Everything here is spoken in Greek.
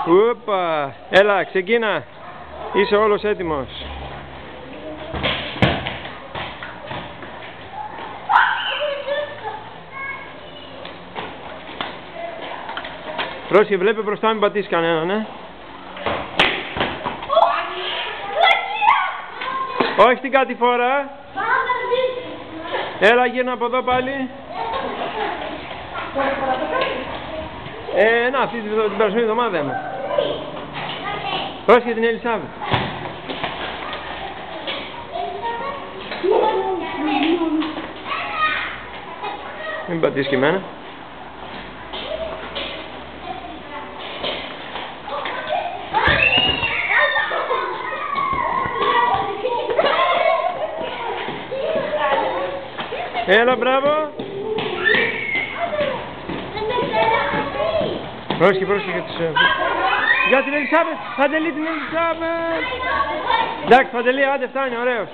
Ούπα. Έλα, ξεκίνα. Είσαι όλος έτοιμος. Πρόσεχε, βλέπει μπροστά, μην πατήσει κανένα, ναι. Όχι την κατηφόρα. Έλα, γύρνα από εδώ πάλι. Να, αυτή την περασμένη εβδομάδα μου. Πρόσεχε την Ελισάβετ. Μην πατήσεις και εμένα. Έλα, μπράβο. Πρόσεχε για τους... Για την Ελισάβετ. Παντελή την Ελισάβετ. Εντάξει, Παντελή, άντε φτάνει, ωραίος.